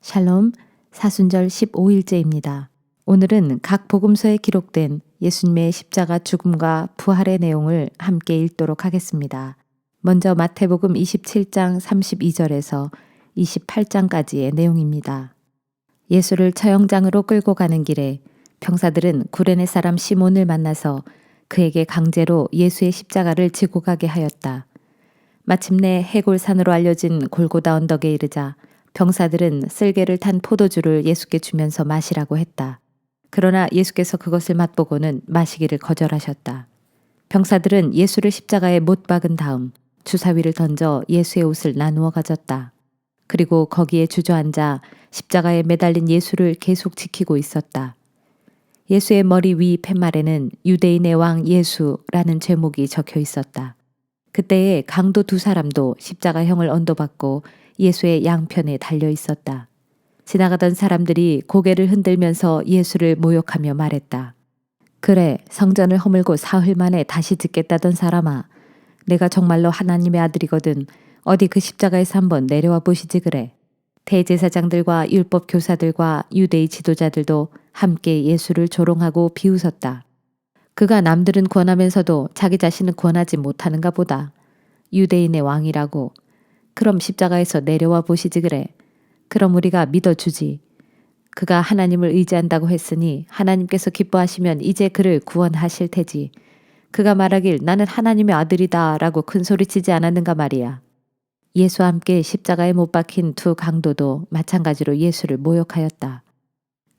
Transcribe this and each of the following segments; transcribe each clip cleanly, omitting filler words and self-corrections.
샬롬, 사순절 15일째입니다. 오늘은 각 복음서에 기록된 예수님의 십자가 죽음과 부활의 내용을 함께 읽도록 하겠습니다. 먼저 마태복음 27장 32절에서 28장까지의 내용입니다. 예수를 처형장으로 끌고 가는 길에 병사들은 구레네 사람 시몬을 만나서 그에게 강제로 예수의 십자가를 지고 가게 하였다. 마침내 해골산으로 알려진 골고다 언덕에 이르자 병사들은 쓸개를 탄 포도주를 예수께 주면서 마시라고 했다. 그러나 예수께서 그것을 맛보고는 마시기를 거절하셨다. 병사들은 예수를 십자가에 못 박은 다음 주사위를 던져 예수의 옷을 나누어 가졌다. 그리고 거기에 주저앉아 십자가에 매달린 예수를 계속 지키고 있었다. 예수의 머리 위 팻말에는 유대인의 왕 예수라는 제목이 적혀 있었다. 그때에 강도 두 사람도 십자가형을 언도받고 예수의 양편에 달려 있었다. 지나가던 사람들이 고개를 흔들면서 예수를 모욕하며 말했다. 그래, 성전을 허물고 사흘 만에 다시 짓겠다던 사람아. 내가 정말로 하나님의 아들이거든. 어디 그 십자가에서 한번 내려와 보시지 그래. 대제사장들과 율법 교사들과 유대의 지도자들도 함께 예수를 조롱하고 비웃었다. 그가 남들은 권하면서도 자기 자신은 권하지 못하는가 보다. 유대인의 왕이라고. 그럼 십자가에서 내려와 보시지 그래. 그럼 우리가 믿어주지. 그가 하나님을 의지한다고 했으니 하나님께서 기뻐하시면 이제 그를 구원하실 테지. 그가 말하길 나는 하나님의 아들이다 라고 큰 소리치지 않았는가 말이야. 예수와 함께 십자가에 못 박힌 두 강도도 마찬가지로 예수를 모욕하였다.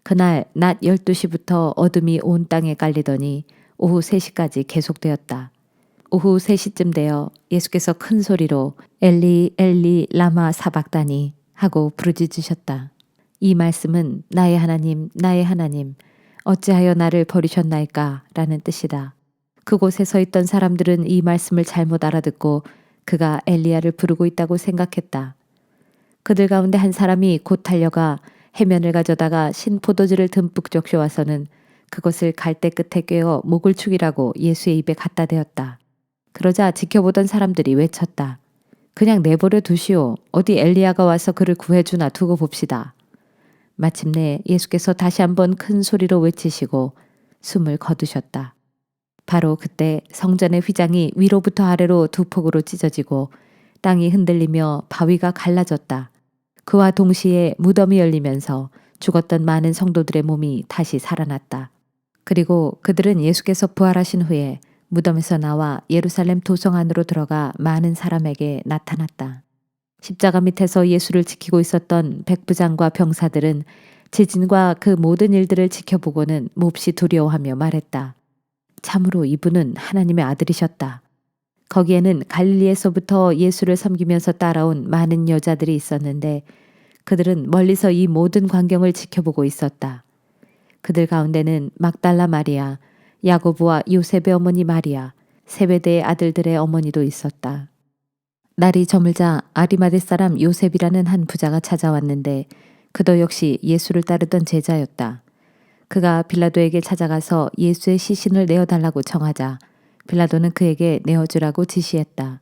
그날 낮 12시부터 어둠이 온 땅에 깔리더니 오후 3시까지 계속되었다. 오후 3시쯤 되어 예수께서 큰 소리로 엘리 엘리 라마 사박다니 하고 부르짖으셨다. 이 말씀은 나의 하나님 어찌하여 나를 버리셨나이까 라는 뜻이다. 그곳에 서 있던 사람들은 이 말씀을 잘못 알아듣고 그가 엘리야를 부르고 있다고 생각했다. 그들 가운데 한 사람이 곧 달려가 해면을 가져다가 신포도주를 듬뿍 적셔와서는 그것을 갈대 끝에 꿰어 목을 축이라고 예수의 입에 갖다 대었다. 그러자 지켜보던 사람들이 외쳤다. 그냥 내버려 두시오. 어디 엘리야가 와서 그를 구해주나 두고 봅시다. 마침내 예수께서 다시 한번 큰 소리로 외치시고 숨을 거두셨다. 바로 그때 성전의 휘장이 위로부터 아래로 두 폭으로 찢어지고 땅이 흔들리며 바위가 갈라졌다. 그와 동시에 무덤이 열리면서 죽었던 많은 성도들의 몸이 다시 살아났다. 그리고 그들은 예수께서 부활하신 후에 무덤에서 나와 예루살렘 도성 안으로 들어가 많은 사람에게 나타났다. 십자가 밑에서 예수를 지키고 있었던 백부장과 병사들은 지진과 그 모든 일들을 지켜보고는 몹시 두려워하며 말했다. 참으로 이분은 하나님의 아들이셨다. 거기에는 갈릴리에서부터 예수를 섬기면서 따라온 많은 여자들이 있었는데 그들은 멀리서 이 모든 광경을 지켜보고 있었다. 그들 가운데는 막달라 마리아, 야고보와 요셉의 어머니 마리아, 세베대의 아들들의 어머니도 있었다. 날이 저물자 아리마대 사람 요셉이라는 한 부자가 찾아왔는데 그도 역시 예수를 따르던 제자였다. 그가 빌라도에게 찾아가서 예수의 시신을 내어달라고 청하자 빌라도는 그에게 내어주라고 지시했다.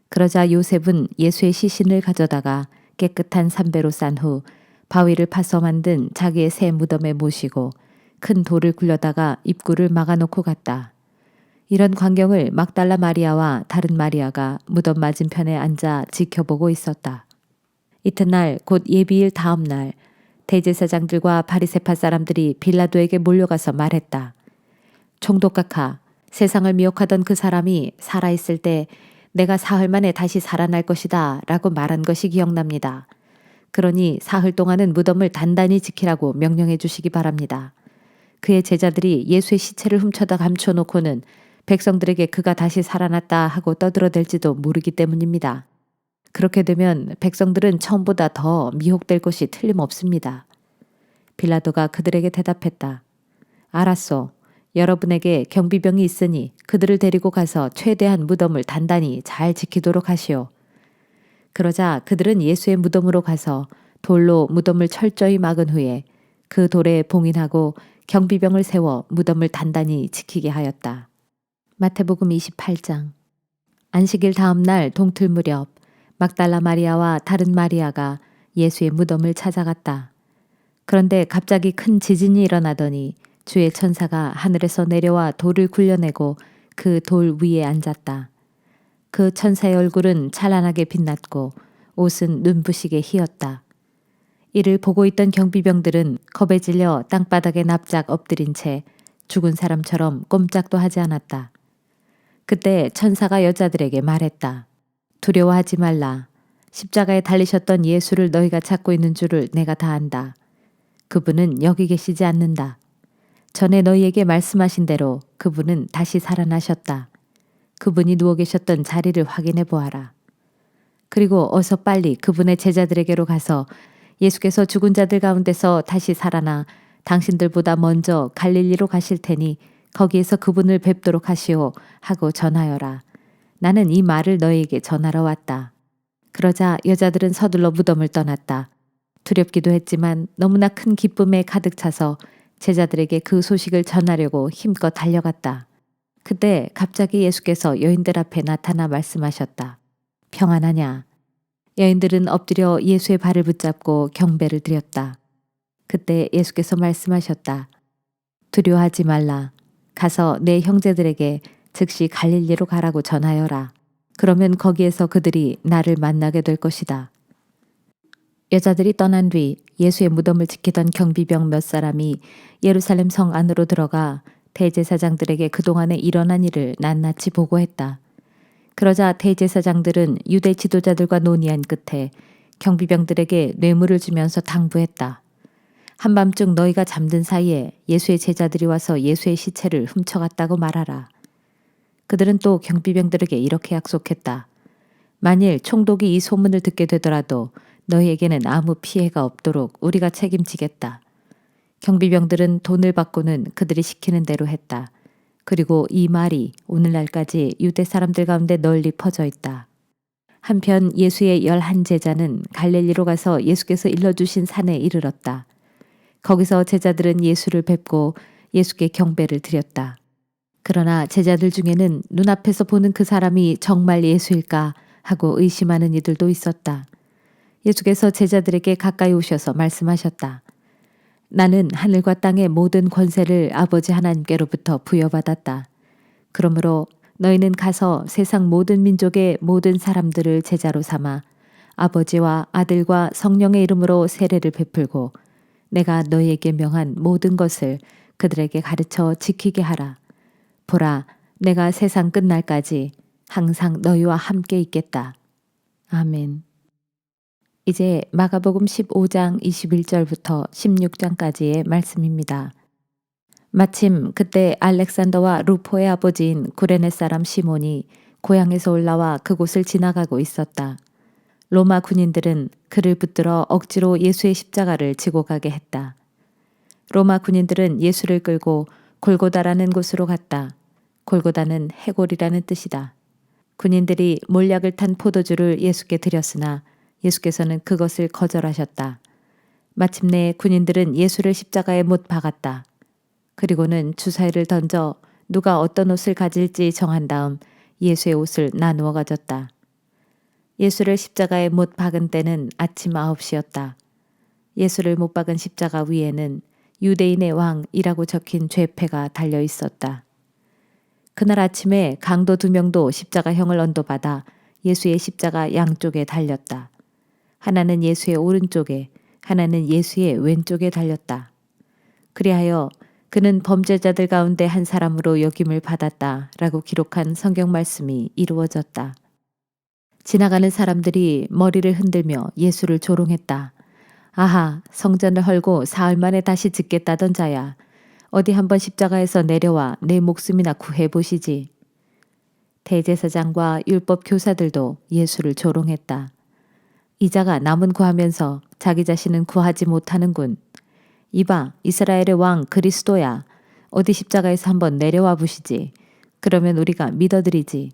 그러자 요셉은 예수의 시신을 가져다가 깨끗한 삼배로 싼 후 바위를 파서 만든 자기의 새 무덤에 모시고 큰 돌을 굴려다가 입구를 막아놓고 갔다. 이런 광경을 막달라 마리아와 다른 마리아가 무덤 맞은편에 앉아 지켜보고 있었다. 이튿날 곧 예비일 다음 날 대제사장들과 바리새파 사람들이 빌라도에게 몰려가서 말했다. 총독각하, 세상을 미혹하던 그 사람이 살아있을 때 내가 사흘 만에 다시 살아날 것이다 라고 말한 것이 기억납니다. 그러니 사흘 동안은 무덤을 단단히 지키라고 명령해 주시기 바랍니다. 그의 제자들이 예수의 시체를 훔쳐다 감춰놓고는 백성들에게 그가 다시 살아났다 하고 떠들어댈지도 모르기 때문입니다. 그렇게 되면 백성들은 처음보다 더 미혹될 것이 틀림없습니다. 빌라도가 그들에게 대답했다. 알았소. 여러분에게 경비병이 있으니 그들을 데리고 가서 최대한 무덤을 단단히 잘 지키도록 하시오. 그러자 그들은 예수의 무덤으로 가서 돌로 무덤을 철저히 막은 후에 그 돌에 봉인하고 경비병을 세워 무덤을 단단히 지키게 하였다. 마태복음 28장. 안식일 다음 날 동틀 무렵 막달라 마리아와 다른 마리아가 예수의 무덤을 찾아갔다. 그런데 갑자기 큰 지진이 일어나더니 주의 천사가 하늘에서 내려와 돌을 굴려내고 그 돌 위에 앉았다. 그 천사의 얼굴은 찬란하게 빛났고 옷은 눈부시게 희었다. 이를 보고 있던 경비병들은 겁에 질려 땅바닥에 납작 엎드린 채 죽은 사람처럼 꼼짝도 하지 않았다. 그때 천사가 여자들에게 말했다. 두려워하지 말라. 십자가에 달리셨던 예수를 너희가 찾고 있는 줄을 내가 다 안다. 그분은 여기 계시지 않는다. 전에 너희에게 말씀하신 대로 그분은 다시 살아나셨다. 그분이 누워 계셨던 자리를 확인해 보아라. 그리고 어서 빨리 그분의 제자들에게로 가서 예수께서 죽은 자들 가운데서 다시 살아나 당신들보다 먼저 갈릴리로 가실 테니 거기에서 그분을 뵙도록 하시오 하고 전하여라. 나는 이 말을 너희에게 전하러 왔다. 그러자 여자들은 서둘러 무덤을 떠났다. 두렵기도 했지만 너무나 큰 기쁨에 가득 차서 제자들에게 그 소식을 전하려고 힘껏 달려갔다. 그때 갑자기 예수께서 여인들 앞에 나타나 말씀하셨다. 평안하냐? 여인들은 엎드려 예수의 발을 붙잡고 경배를 드렸다. 그때 예수께서 말씀하셨다. 두려워하지 말라. 가서 내 형제들에게 즉시 갈릴리로 가라고 전하여라. 그러면 거기에서 그들이 나를 만나게 될 것이다. 여자들이 떠난 뒤 예수의 무덤을 지키던 경비병 몇 사람이 예루살렘 성 안으로 들어가 대제사장들에게 그동안에 일어난 일을 낱낱이 보고했다. 그러자 대제사장들은 유대 지도자들과 논의한 끝에 경비병들에게 뇌물을 주면서 당부했다. 한밤중 너희가 잠든 사이에 예수의 제자들이 와서 예수의 시체를 훔쳐갔다고 말하라. 그들은 또 경비병들에게 이렇게 약속했다. 만일 총독이 이 소문을 듣게 되더라도 너희에게는 아무 피해가 없도록 우리가 책임지겠다. 경비병들은 돈을 받고는 그들이 시키는 대로 했다. 그리고 이 말이 오늘날까지 유대 사람들 가운데 널리 퍼져 있다. 한편 예수의 11제자는 갈릴리로 가서 예수께서 일러주신 산에 이르렀다. 거기서 제자들은 예수를 뵙고 예수께 경배를 드렸다. 그러나 제자들 중에는 눈앞에서 보는 그 사람이 정말 예수일까 하고 의심하는 이들도 있었다. 예수께서 제자들에게 가까이 오셔서 말씀하셨다. 나는 하늘과 땅의 모든 권세를 아버지 하나님께로부터 부여받았다. 그러므로 너희는 가서 세상 모든 민족의 모든 사람들을 제자로 삼아 아버지와 아들과 성령의 이름으로 세례를 베풀고 내가 너희에게 명한 모든 것을 그들에게 가르쳐 지키게 하라. 보라, 내가 세상 끝날까지 항상 너희와 함께 있겠다. 아멘. 이제 마가복음 15장 21절부터 16장까지의 말씀입니다. 마침 그때 알렉산더와 루포의 아버지인 구레네 사람 시몬이 고향에서 올라와 그곳을 지나가고 있었다. 로마 군인들은 그를 붙들어 억지로 예수의 십자가를 지고 가게 했다. 로마 군인들은 예수를 끌고 골고다라는 곳으로 갔다. 골고다는 해골이라는 뜻이다. 군인들이 몰약을 탄 포도주를 예수께 드렸으나 예수께서는 그것을 거절하셨다. 마침내 군인들은 예수를 십자가에 못 박았다. 그리고는 주사위를 던져 누가 어떤 옷을 가질지 정한 다음 예수의 옷을 나누어 가졌다. 예수를 십자가에 못 박은 때는 아침 9시였다. 예수를 못 박은 십자가 위에는 유대인의 왕이라고 적힌 죄패가 달려 있었다. 그날 아침에 강도 2명도 십자가형을 언도받아 예수의 십자가 양쪽에 달렸다. 하나는 예수의 오른쪽에, 하나는 예수의 왼쪽에 달렸다. 그리하여 그는 범죄자들 가운데 한 사람으로 여김을 받았다라고 기록한 성경 말씀이 이루어졌다. 지나가는 사람들이 머리를 흔들며 예수를 조롱했다. 아하, 성전을 헐고 사흘 만에 다시 짓겠다던 자야. 어디 한번 십자가에서 내려와 내 목숨이나 구해보시지. 대제사장과 율법 교사들도 예수를 조롱했다. 이 자가 남은 구하면서 자기 자신은 구하지 못하는군. 이봐, 이스라엘의 왕 그리스도야. 어디 십자가에서 한번 내려와 보시지. 그러면 우리가 믿어드리지.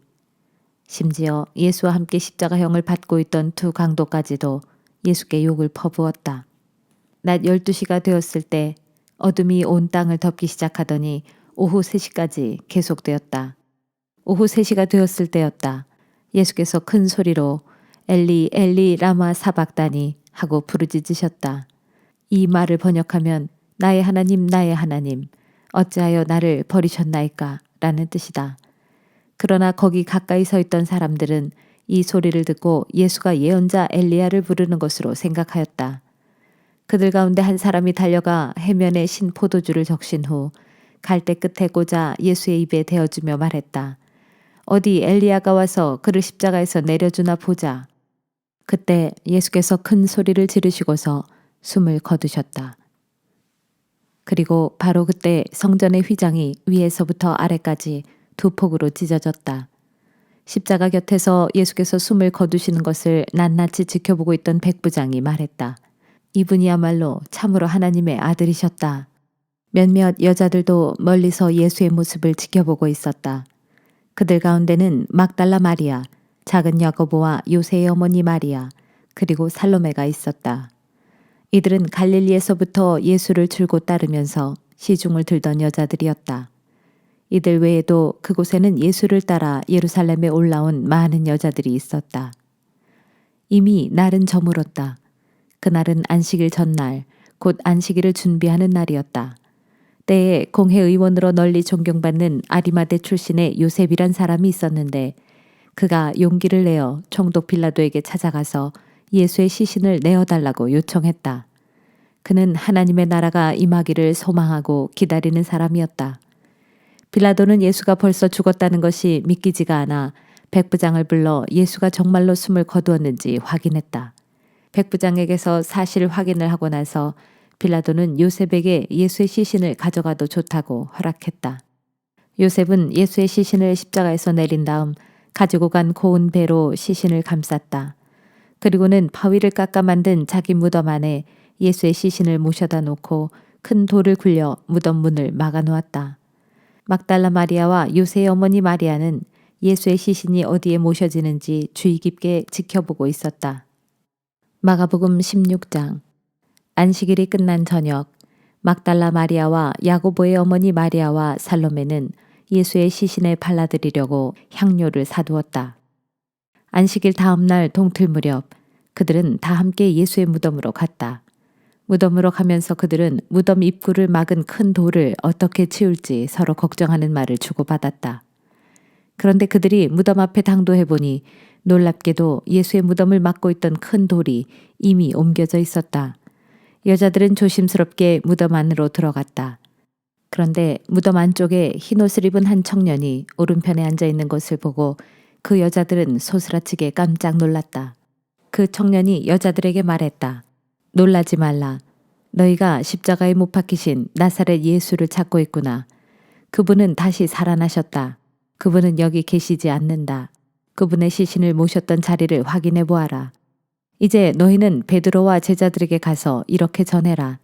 심지어 예수와 함께 십자가형을 받고 있던 두 강도까지도 예수께 욕을 퍼부었다. 낮 12시가 되었을 때 어둠이 온 땅을 덮기 시작하더니 오후 3시까지 계속되었다. 오후 3시가 되었을 때였다. 예수께서 큰 소리로 엘리 엘리 라마 사박다니 하고 부르짖으셨다. 이 말을 번역하면 나의 하나님 나의 하나님 어찌하여 나를 버리셨나이까 라는 뜻이다. 그러나 거기 가까이 서 있던 사람들은 이 소리를 듣고 예수가 예언자 엘리야를 부르는 것으로 생각하였다. 그들 가운데 한 사람이 달려가 해면에 신 포도주를 적신 후 갈대 끝에 꽂아 예수의 입에 대어주며 말했다. 어디 엘리야가 와서 그를 십자가에서 내려주나 보자. 그때 예수께서 큰 소리를 지르시고서 숨을 거두셨다. 그리고 바로 그때 성전의 휘장이 위에서부터 아래까지 두 폭으로 찢어졌다. 십자가 곁에서 예수께서 숨을 거두시는 것을 낱낱이 지켜보고 있던 백부장이 말했다. 이분이야말로 참으로 하나님의 아들이셨다. 몇몇 여자들도 멀리서 예수의 모습을 지켜보고 있었다. 그들 가운데는 막달라 마리아, 작은 야고보와 요새의 어머니 마리아, 그리고 살로메가 있었다. 이들은 갈릴리에서부터 예수를 줄곧 따르면서 시중을 들던 여자들이었다. 이들 외에도 그곳에는 예수를 따라 예루살렘에 올라온 많은 여자들이 있었다. 이미 날은 저물었다. 그날은 안식일 전날, 곧 안식일을 준비하는 날이었다. 때에 공회의원으로 널리 존경받는 아리마대 출신의 요셉이란 사람이 있었는데 그가 용기를 내어 총독 빌라도에게 찾아가서 예수의 시신을 내어달라고 요청했다. 그는 하나님의 나라가 임하기를 소망하고 기다리는 사람이었다. 빌라도는 예수가 벌써 죽었다는 것이 믿기지가 않아 백부장을 불러 예수가 정말로 숨을 거두었는지 확인했다. 백부장에게서 사실 확인을 하고 나서 빌라도는 요셉에게 예수의 시신을 가져가도 좋다고 허락했다. 요셉은 예수의 시신을 십자가에서 내린 다음 가지고 간 고운 배로 시신을 감쌌다. 그리고는 바위를 깎아 만든 자기 무덤 안에 예수의 시신을 모셔다 놓고 큰 돌을 굴려 무덤 문을 막아 놓았다. 막달라 마리아와 요새의 어머니 마리아는 예수의 시신이 어디에 모셔지는지 주의 깊게 지켜보고 있었다. 마가복음 16장. 안식일이 끝난 저녁, 막달라 마리아와 야고보의 어머니 마리아와 살로메는 예수의 시신에 발라드리려고 향료를 사두었다. 안식일 다음 날 동틀 무렵 그들은 다 함께 예수의 무덤으로 갔다. 무덤으로 가면서 그들은 무덤 입구를 막은 큰 돌을 어떻게 치울지 서로 걱정하는 말을 주고받았다. 그런데 그들이 무덤 앞에 당도해보니 놀랍게도 예수의 무덤을 막고 있던 큰 돌이 이미 옮겨져 있었다. 여자들은 조심스럽게 무덤 안으로 들어갔다. 그런데 무덤 안쪽에 흰옷을 입은 한 청년이 오른편에 앉아 있는 것을 보고 그 여자들은 소스라치게 깜짝 놀랐다. 그 청년이 여자들에게 말했다. 놀라지 말라. 너희가 십자가에 못 박히신 나사렛 예수를 찾고 있구나. 그분은 다시 살아나셨다. 그분은 여기 계시지 않는다. 그분의 시신을 모셨던 자리를 확인해 보아라. 이제 너희는 베드로와 제자들에게 가서 이렇게 전해라.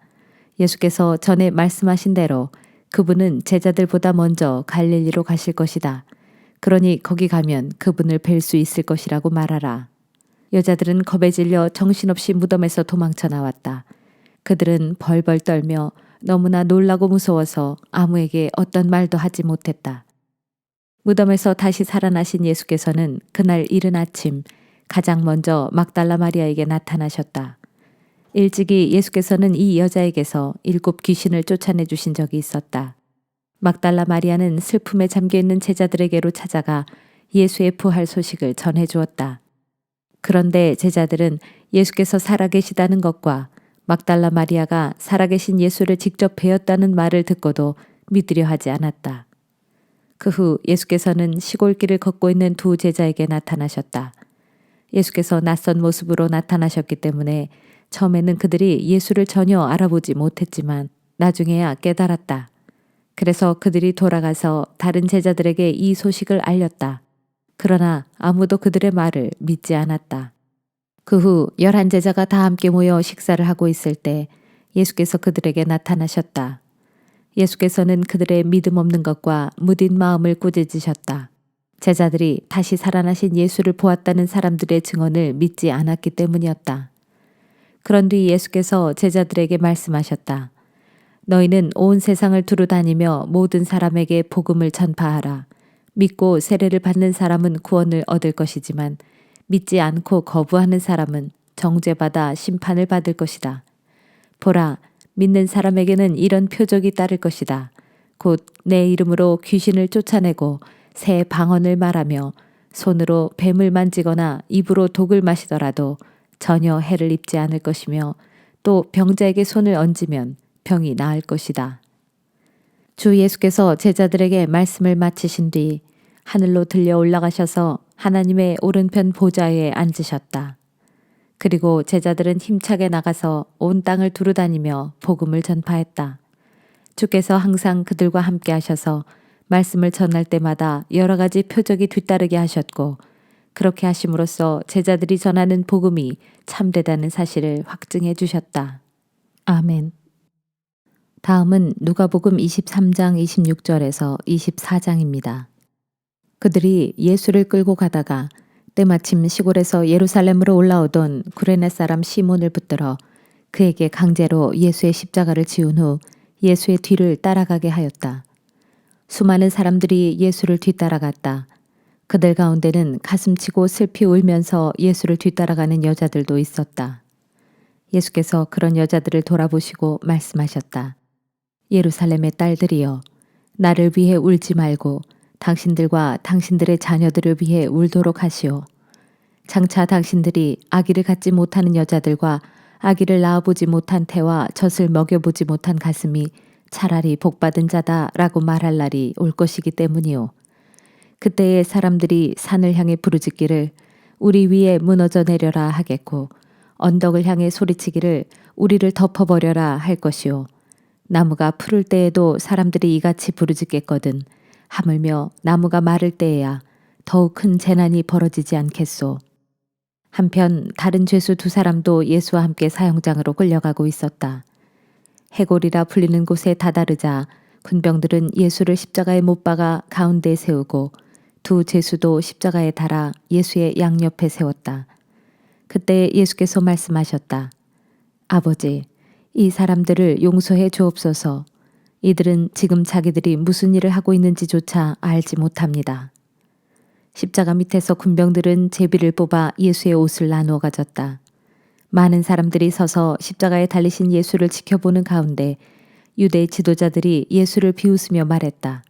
예수께서 전에 말씀하신 대로 그분은 제자들보다 먼저 갈릴리로 가실 것이다. 그러니 거기 가면 그분을 뵐 수 있을 것이라고 말하라. 여자들은 겁에 질려 정신없이 무덤에서 도망쳐 나왔다. 그들은 벌벌 떨며 너무나 놀라고 무서워서 아무에게 어떤 말도 하지 못했다. 무덤에서 다시 살아나신 예수께서는 그날 이른 아침 가장 먼저 막달라 마리아에게 나타나셨다. 일찍이 예수께서는 이 여자에게서 7 귀신을 쫓아내 주신 적이 있었다. 막달라 마리아는 슬픔에 잠겨있는 제자들에게로 찾아가 예수의 부활 소식을 전해 주었다. 그런데 제자들은 예수께서 살아계시다는 것과 막달라 마리아가 살아계신 예수를 직접 뵈었다는 말을 듣고도 믿으려 하지 않았다. 그 후 예수께서는 시골길을 걷고 있는 두 제자에게 나타나셨다. 예수께서 낯선 모습으로 나타나셨기 때문에 처음에는 그들이 예수를 전혀 알아보지 못했지만 나중에야 깨달았다. 그래서 그들이 돌아가서 다른 제자들에게 이 소식을 알렸다. 그러나 아무도 그들의 말을 믿지 않았다. 그 후 11제자가 다 함께 모여 식사를 하고 있을 때 예수께서 그들에게 나타나셨다. 예수께서는 그들의 믿음 없는 것과 무딘 마음을 꾸짖으셨다. 제자들이 다시 살아나신 예수를 보았다는 사람들의 증언을 믿지 않았기 때문이었다. 그런 뒤 예수께서 제자들에게 말씀하셨다. 너희는 온 세상을 두루 다니며 모든 사람에게 복음을 전파하라. 믿고 세례를 받는 사람은 구원을 얻을 것이지만 믿지 않고 거부하는 사람은 정죄받아 심판을 받을 것이다. 보라, 믿는 사람에게는 이런 표적이 따를 것이다. 곧 내 이름으로 귀신을 쫓아내고 새 방언을 말하며 손으로 뱀을 만지거나 입으로 독을 마시더라도 전혀 해를 입지 않을 것이며 또 병자에게 손을 얹으면 병이 나을 것이다. 주 예수께서 제자들에게 말씀을 마치신 뒤 하늘로 들려 올라가셔서 하나님의 오른편 보좌에 앉으셨다. 그리고 제자들은 힘차게 나가서 온 땅을 두루다니며 복음을 전파했다. 주께서 항상 그들과 함께 하셔서 말씀을 전할 때마다 여러 가지 표적이 뒤따르게 하셨고 그렇게 하심으로써 제자들이 전하는 복음이 참되다는 사실을 확증해 주셨다. 아멘. 다음은 누가복음 23장 26절에서 24장입니다. 그들이 예수를 끌고 가다가 때마침 시골에서 예루살렘으로 올라오던 구레네 사람 시몬을 붙들어 그에게 강제로 예수의 십자가를 지운 후 예수의 뒤를 따라가게 하였다. 수많은 사람들이 예수를 뒤따라갔다. 그들 가운데는 가슴치고 슬피 울면서 예수를 뒤따라가는 여자들도 있었다. 예수께서 그런 여자들을 돌아보시고 말씀하셨다. 예루살렘의 딸들이여, 나를 위해 울지 말고 당신들과 당신들의 자녀들을 위해 울도록 하시오. 장차 당신들이 아기를 갖지 못하는 여자들과 아기를 낳아보지 못한 태와 젖을 먹여보지 못한 가슴이 차라리 복받은 자다라고 말할 날이 올 것이기 때문이오. 그때의 사람들이 산을 향해 부르짖기를 우리 위에 무너져 내려라 하겠고 언덕을 향해 소리치기를 우리를 덮어버려라 할 것이오. 나무가 푸를 때에도 사람들이 이같이 부르짖겠거든 하물며 나무가 마를 때에야 더욱 큰 재난이 벌어지지 않겠소. 한편 다른 죄수 두 사람도 예수와 함께 사형장으로 끌려가고 있었다. 해골이라 불리는 곳에 다다르자 군병들은 예수를 십자가에 못 박아 가운데에 세우고 두 죄수도 십자가에 달아 예수의 양옆에 세웠다. 그때 예수께서 말씀하셨다. 아버지, 이 사람들을 용서해 주옵소서. 이들은 지금 자기들이 무슨 일을 하고 있는지조차 알지 못합니다. 십자가 밑에서 군병들은 제비를 뽑아 예수의 옷을 나누어 가졌다. 많은 사람들이 서서 십자가에 달리신 예수를 지켜보는 가운데 유대 지도자들이 예수를 비웃으며 말했다.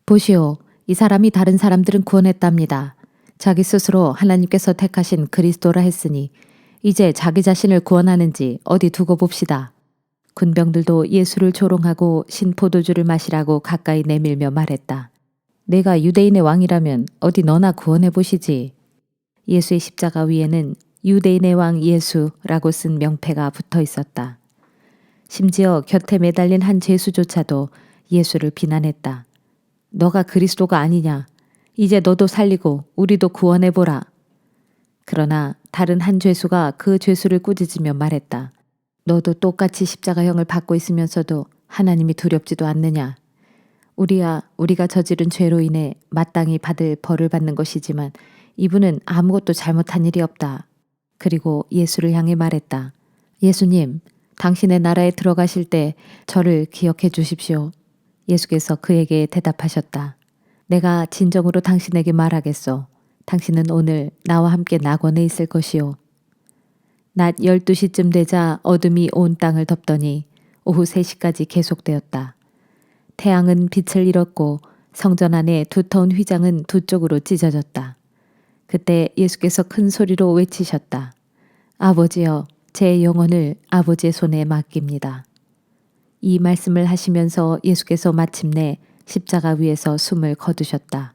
보시오, 이 사람이 다른 사람들은 구원했답니다. 자기 스스로 하나님께서 택하신 그리스도라 했으니 이제 자기 자신을 구원하는지 어디 두고 봅시다. 군병들도 예수를 조롱하고 신포도주를 마시라고 가까이 내밀며 말했다. 내가 유대인의 왕이라면 어디 너나 구원해 보시지. 예수의 십자가 위에는 유대인의 왕 예수라고 쓴 명패가 붙어 있었다. 심지어 곁에 매달린 한 죄수조차도 예수를 비난했다. 너가 그리스도가 아니냐. 이제 너도 살리고 우리도 구원해보라. 그러나 다른 한 죄수가 그 죄수를 꾸짖으며 말했다. 너도 똑같이 십자가형을 받고 있으면서도 하나님이 두렵지도 않느냐. 우리가 저지른 죄로 인해 마땅히 받을 벌을 받는 것이지만 이분은 아무것도 잘못한 일이 없다. 그리고 예수를 향해 말했다. 예수님, 당신의 나라에 들어가실 때 저를 기억해 주십시오. 예수께서 그에게 대답하셨다. 내가 진정으로 당신에게 말하겠소. 당신은 오늘 나와 함께 낙원에 있을 것이요. 낮 12시쯤 되자 어둠이 온 땅을 덮더니 오후 3시까지 계속되었다. 태양은 빛을 잃었고 성전 안에 두터운 휘장은 두 쪽으로 찢어졌다. 그때 예수께서 큰 소리로 외치셨다. 아버지여, 제 영혼을 아버지의 손에 맡깁니다. 이 말씀을 하시면서 예수께서 마침내 십자가 위에서 숨을 거두셨다.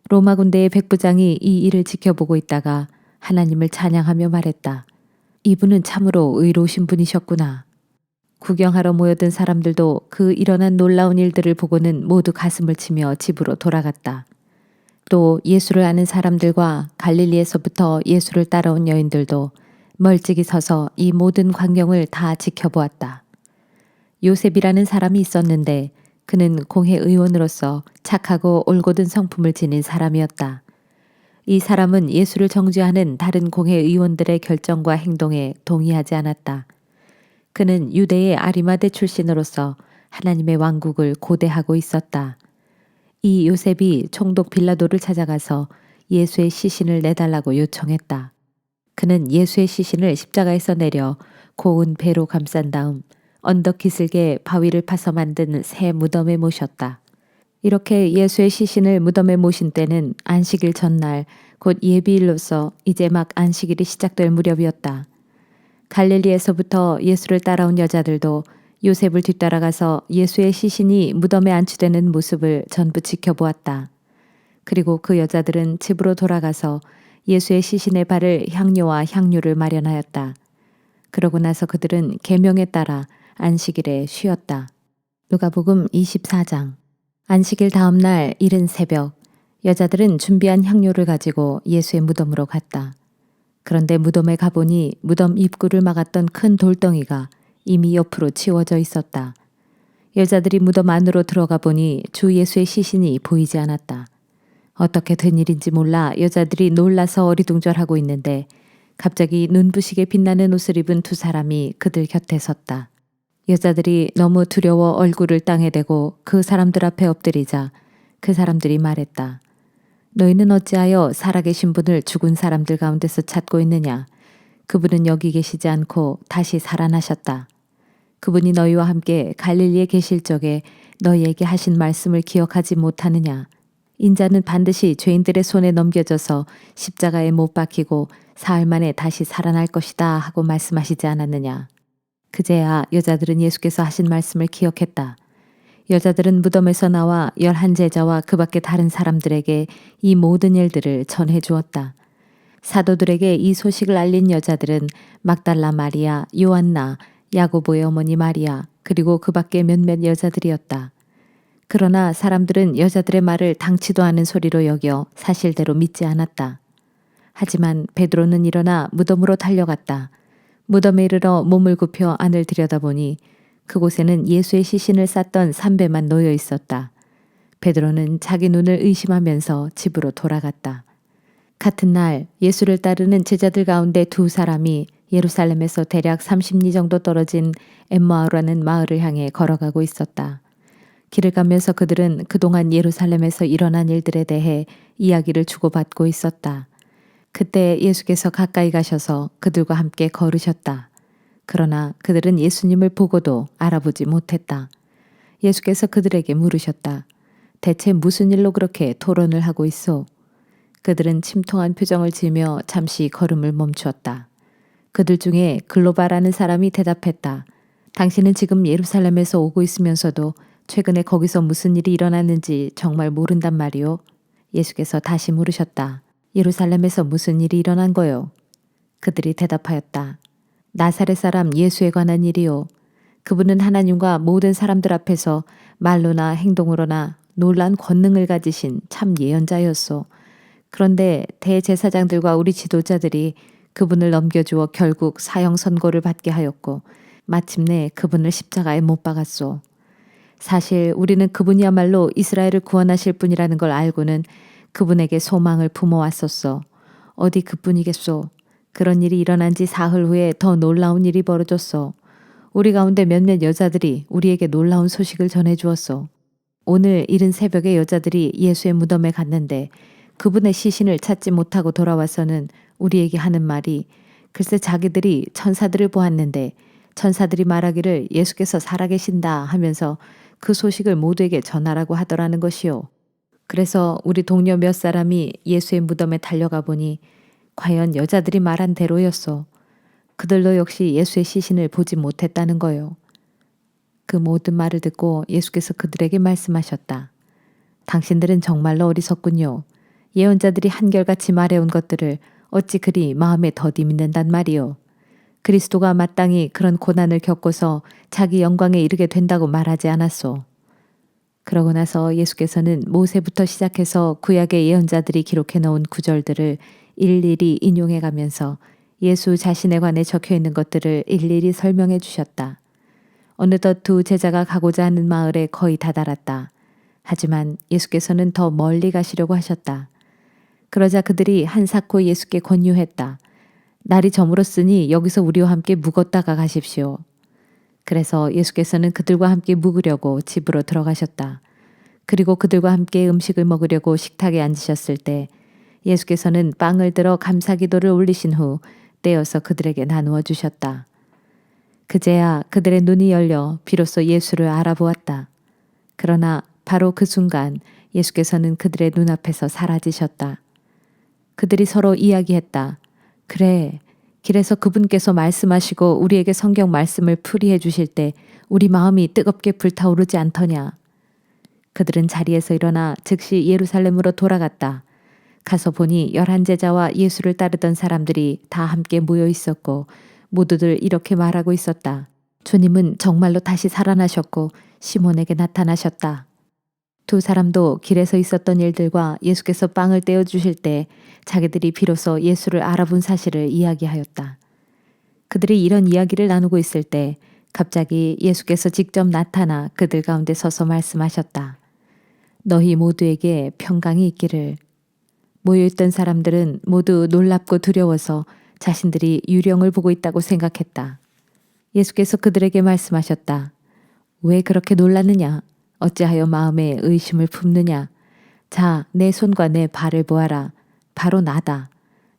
로마 군대의 백부장이 이 일을 지켜보고 있다가 하나님을 찬양하며 말했다. 이분은 참으로 의로우신 분이셨구나. 구경하러 모여든 사람들도 그 일어난 놀라운 일들을 보고는 모두 가슴을 치며 집으로 돌아갔다. 또 예수를 아는 사람들과 갈릴리에서부터 예수를 따라온 여인들도 멀찍이 서서 이 모든 광경을 다 지켜보았다. 요셉이라는 사람이 있었는데 그는 공회 의원으로서 착하고 올곧은 성품을 지닌 사람이었다. 이 사람은 예수를 정죄하는 다른 공회 의원들의 결정과 행동에 동의하지 않았다. 그는 유대의 아리마대 출신으로서 하나님의 왕국을 고대하고 있었다. 이 요셉이 총독 빌라도를 찾아가서 예수의 시신을 내달라고 요청했다. 그는 예수의 시신을 십자가에서 내려 고운 배로 감싼 다음 언덕 기슭에 바위를 파서 만든 새 무덤에 모셨다. 이렇게 예수의 시신을 무덤에 모신 때는 안식일 전날 곧 예비일로서 이제 막 안식일이 시작될 무렵이었다. 갈릴리에서부터 예수를 따라온 여자들도 요셉을 뒤따라가서 예수의 시신이 무덤에 안치되는 모습을 전부 지켜보았다. 그리고 그 여자들은 집으로 돌아가서 예수의 시신에 바를 향료와 향유를 마련하였다. 그러고 나서 그들은 계명에 따라 안식일에 쉬었다. 누가복음 24장. 안식일 다음 날 이른 새벽, 여자들은 준비한 향료를 가지고 예수의 무덤으로 갔다. 그런데 무덤에 가보니 무덤 입구를 막았던 큰 돌덩이가 이미 옆으로 치워져 있었다. 여자들이 무덤 안으로 들어가 보니 주 예수의 시신이 보이지 않았다. 어떻게 된 일인지 몰라 여자들이 놀라서 어리둥절하고 있는데 갑자기 눈부시게 빛나는 옷을 입은 두 사람이 그들 곁에 섰다. 여자들이 너무 두려워 얼굴을 땅에 대고 그 사람들 앞에 엎드리자 그 사람들이 말했다. 너희는 어찌하여 살아계신 분을 죽은 사람들 가운데서 찾고 있느냐? 그분은 여기 계시지 않고 다시 살아나셨다. 그분이 너희와 함께 갈릴리에 계실 적에 너희에게 하신 말씀을 기억하지 못하느냐? 인자는 반드시 죄인들의 손에 넘겨져서 십자가에 못 박히고 사흘 만에 다시 살아날 것이다 하고 말씀하시지 않았느냐? 그제야 여자들은 예수께서 하신 말씀을 기억했다. 여자들은 무덤에서 나와 11 제자와 그 밖에 다른 사람들에게 이 모든 일들을 전해 주었다. 사도들에게 이 소식을 알린 여자들은 막달라 마리아, 요한나, 야고보의 어머니 마리아, 그리고 그 밖에 몇몇 여자들이었다. 그러나 사람들은 여자들의 말을 당치도 않은 소리로 여겨 사실대로 믿지 않았다. 하지만 베드로는 일어나 무덤으로 달려갔다. 무덤에 이르러 몸을 굽혀 안을 들여다보니 그곳에는 예수의 시신을 쌌던 삼배만 놓여 있었다. 베드로는 자기 눈을 의심하면서 집으로 돌아갔다. 같은 날 예수를 따르는 제자들 가운데 두 사람이 예루살렘에서 대략 30리 정도 떨어진 엠마오라는 마을을 향해 걸어가고 있었다. 길을 가면서 그들은 그동안 예루살렘에서 일어난 일들에 대해 이야기를 주고받고 있었다. 그때 예수께서 가까이 가셔서 그들과 함께 걸으셨다. 그러나 그들은 예수님을 보고도 알아보지 못했다. 예수께서 그들에게 물으셨다. 대체 무슨 일로 그렇게 토론을 하고 있소? 그들은 침통한 표정을 지으며 잠시 걸음을 멈추었다. 그들 중에 글로바라는 사람이 대답했다. 당신은 지금 예루살렘에서 오고 있으면서도 최근에 거기서 무슨 일이 일어났는지 정말 모른단 말이오? 예수께서 다시 물으셨다. 예루살렘에서 무슨 일이 일어난 거요? 그들이 대답하였다. 나사렛 사람 예수에 관한 일이요. 그분은 하나님과 모든 사람들 앞에서 말로나 행동으로나 놀란 권능을 가지신 참 예언자였소. 그런데 대제사장들과 우리 지도자들이 그분을 넘겨주어 결국 사형 선고를 받게 하였고 마침내 그분을 십자가에 못 박았소. 사실 우리는 그분이야말로 이스라엘을 구원하실 분이라는 걸 알고는 그분에게 소망을 품어왔었어. 어디 그뿐이겠소. 그런 일이 일어난 지 사흘 후에 더 놀라운 일이 벌어졌어. 우리 가운데 몇몇 여자들이 우리에게 놀라운 소식을 전해주었어. 오늘 이른 새벽에 여자들이 예수의 무덤에 갔는데 그분의 시신을 찾지 못하고 돌아와서는 우리에게 하는 말이 글쎄 자기들이 천사들을 보았는데 천사들이 말하기를 예수께서 살아계신다 하면서 그 소식을 모두에게 전하라고 하더라는 것이요. 그래서 우리 동료 몇 사람이 예수의 무덤에 달려가 보니 과연 여자들이 말한 대로였어. 그들도 역시 예수의 시신을 보지 못했다는 거요. 그 모든 말을 듣고 예수께서 그들에게 말씀하셨다. 당신들은 정말로 어리석군요. 예언자들이 한결같이 말해온 것들을 어찌 그리 마음에 더디 믿는단 말이요. 그리스도가 마땅히 그런 고난을 겪고서 자기 영광에 이르게 된다고 말하지 않았소. 그러고 나서 예수께서는 모세부터 시작해서 구약의 예언자들이 기록해 놓은 구절들을 일일이 인용해 가면서 예수 자신에 관해 적혀 있는 것들을 일일이 설명해 주셨다. 어느덧 두 제자가 가고자 하는 마을에 거의 다다랐다. 하지만 예수께서는 더 멀리 가시려고 하셨다. 그러자 그들이 한사코 예수께 권유했다. 날이 저물었으니 여기서 우리와 함께 묵었다가 가십시오. 그래서 예수께서는 그들과 함께 묵으려고 집으로 들어가셨다. 그리고 그들과 함께 음식을 먹으려고 식탁에 앉으셨을 때 예수께서는 빵을 들어 감사기도를 올리신 후 떼어서 그들에게 나누어 주셨다. 그제야 그들의 눈이 열려 비로소 예수를 알아보았다. 그러나 바로 그 순간 예수께서는 그들의 눈앞에서 사라지셨다. 그들이 서로 이야기했다. 그래, 길에서 그분께서 말씀하시고 우리에게 성경 말씀을 풀이해 주실 때 우리 마음이 뜨겁게 불타오르지 않더냐. 그들은 자리에서 일어나 즉시 예루살렘으로 돌아갔다. 가서 보니 11제자와 예수를 따르던 사람들이 다 함께 모여 있었고 모두들 이렇게 말하고 있었다. 주님은 정말로 다시 살아나셨고 시몬에게 나타나셨다. 두 사람도 길에서 있었던 일들과 예수께서 빵을 떼어 주실 때 자기들이 비로소 예수를 알아본 사실을 이야기하였다. 그들이 이런 이야기를 나누고 있을 때 갑자기 예수께서 직접 나타나 그들 가운데 서서 말씀하셨다. 너희 모두에게 평강이 있기를. 모여있던 사람들은 모두 놀랍고 두려워서 자신들이 유령을 보고 있다고 생각했다. 예수께서 그들에게 말씀하셨다. 왜 그렇게 놀랐느냐? 어찌하여 마음에 의심을 품느냐? 자, 내 손과 내 발을 보아라. 바로 나다.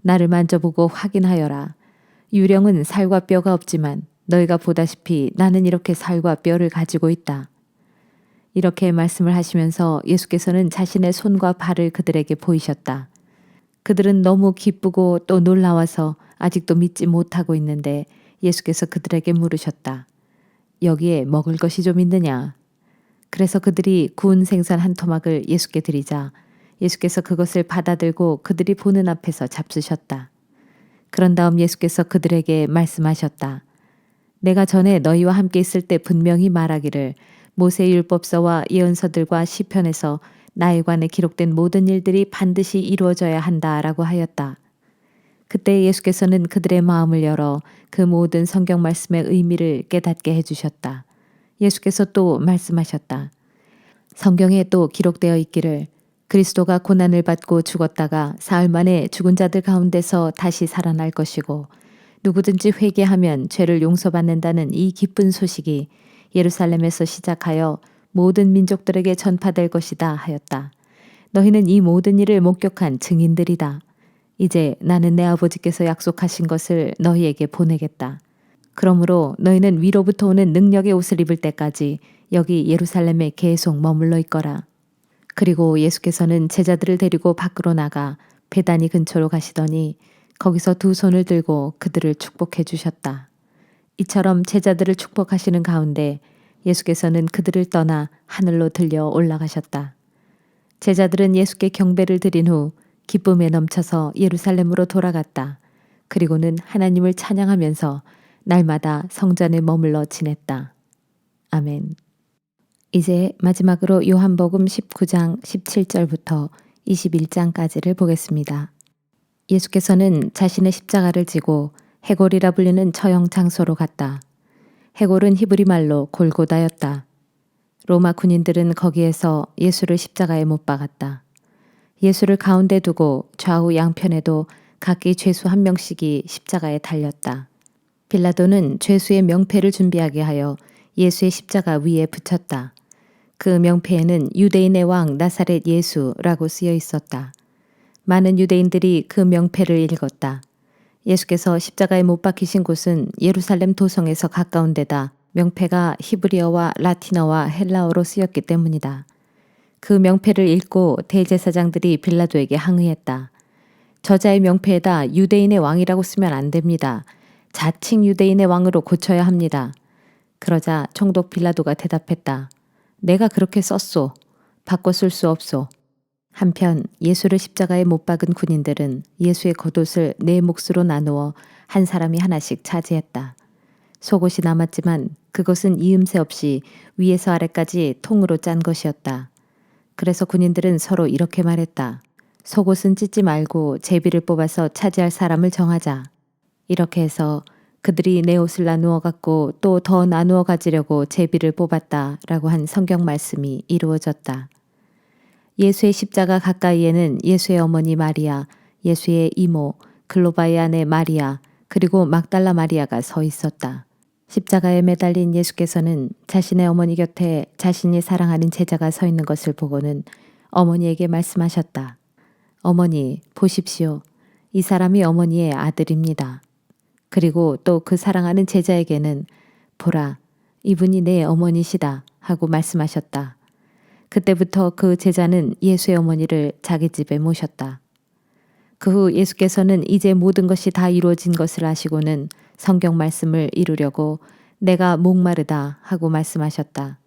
나를 만져보고 확인하여라. 유령은 살과 뼈가 없지만 너희가 보다시피 나는 이렇게 살과 뼈를 가지고 있다. 이렇게 말씀을 하시면서 예수께서는 자신의 손과 발을 그들에게 보이셨다. 그들은 너무 기쁘고 또 놀라워서 아직도 믿지 못하고 있는데 예수께서 그들에게 물으셨다. 여기에 먹을 것이 좀 있느냐? 그래서 그들이 구운 생선 한 토막을 예수께 드리자 예수께서 그것을 받아들고 그들이 보는 앞에서 잡수셨다. 그런 다음 예수께서 그들에게 말씀하셨다. 내가 전에 너희와 함께 있을 때 분명히 말하기를 모세의 율법서와 예언서들과 시편에서 나에 관해 기록된 모든 일들이 반드시 이루어져야 한다라고 하였다. 그때 예수께서는 그들의 마음을 열어 그 모든 성경 말씀의 의미를 깨닫게 해주셨다. 예수께서 또 말씀하셨다. 성경에 또 기록되어 있기를 그리스도가 고난을 받고 죽었다가 사흘 만에 죽은 자들 가운데서 다시 살아날 것이고 누구든지 회개하면 죄를 용서받는다는 이 기쁜 소식이 예루살렘에서 시작하여 모든 민족들에게 전파될 것이다 하였다. 너희는 이 모든 일을 목격한 증인들이다. 이제 나는 내 아버지께서 약속하신 것을 너희에게 보내겠다. 그러므로 너희는 위로부터 오는 능력의 옷을 입을 때까지 여기 예루살렘에 계속 머물러 있거라. 그리고 예수께서는 제자들을 데리고 밖으로 나가 베다니 근처로 가시더니 거기서 두 손을 들고 그들을 축복해 주셨다. 이처럼 제자들을 축복하시는 가운데 예수께서는 그들을 떠나 하늘로 들려 올라가셨다. 제자들은 예수께 경배를 드린 후 기쁨에 넘쳐서 예루살렘으로 돌아갔다. 그리고는 하나님을 찬양하면서 날마다 성전에 머물러 지냈다. 아멘. 이제 마지막으로 요한복음 19장 17절부터 21장까지를 보겠습니다. 예수께서는 자신의 십자가를 지고 해골이라 불리는 처형 장소로 갔다. 해골은 히브리 말로 골고다였다. 로마 군인들은 거기에서 예수를 십자가에 못 박았다. 예수를 가운데 두고 좌우 양편에도 각기 죄수 한 명씩이 십자가에 달렸다. 빌라도는 죄수의 명패를 준비하게 하여 예수의 십자가 위에 붙였다. 그 명패에는 유대인의 왕 나사렛 예수라고 쓰여 있었다. 많은 유대인들이 그 명패를 읽었다. 예수께서 십자가에 못 박히신 곳은 예루살렘 도성에서 가까운 데다 명패가 히브리어와 라틴어와 헬라어로 쓰였기 때문이다. 그 명패를 읽고 대제사장들이 빌라도에게 항의했다. 저자의 명패에다 유대인의 왕이라고 쓰면 안 됩니다. 자칭 유대인의 왕으로 고쳐야 합니다. 그러자 총독 빌라도가 대답했다. 내가 그렇게 썼소. 바꿔 쓸 수 없소. 한편 예수를 십자가에 못 박은 군인들은 예수의 겉옷을 네 몫으로 나누어 한 사람이 하나씩 차지했다. 속옷이 남았지만 그것은 이음새 없이 위에서 아래까지 통으로 짠 것이었다. 그래서 군인들은 서로 이렇게 말했다. 속옷은 찢지 말고 제비를 뽑아서 차지할 사람을 정하자. 이렇게 해서 그들이 내 옷을 나누어 갖고 또 더 나누어 가지려고 제비를 뽑았다라고 한 성경 말씀이 이루어졌다. 예수의 십자가 가까이에는 예수의 어머니 마리아, 예수의 이모, 글로바의 아내 마리아, 그리고 막달라 마리아가 서 있었다. 십자가에 매달린 예수께서는 자신의 어머니 곁에 자신이 사랑하는 제자가 서 있는 것을 보고는 어머니에게 말씀하셨다. 어머니, 보십시오. 이 사람이 어머니의 아들입니다. 그리고 또 그 사랑하는 제자에게는 보라, 이분이 내 어머니시다 하고 말씀하셨다. 그때부터 그 제자는 예수의 어머니를 자기 집에 모셨다. 그 후 예수께서는 이제 모든 것이 다 이루어진 것을 아시고는 성경 말씀을 이루려고 내가 목마르다 하고 말씀하셨다.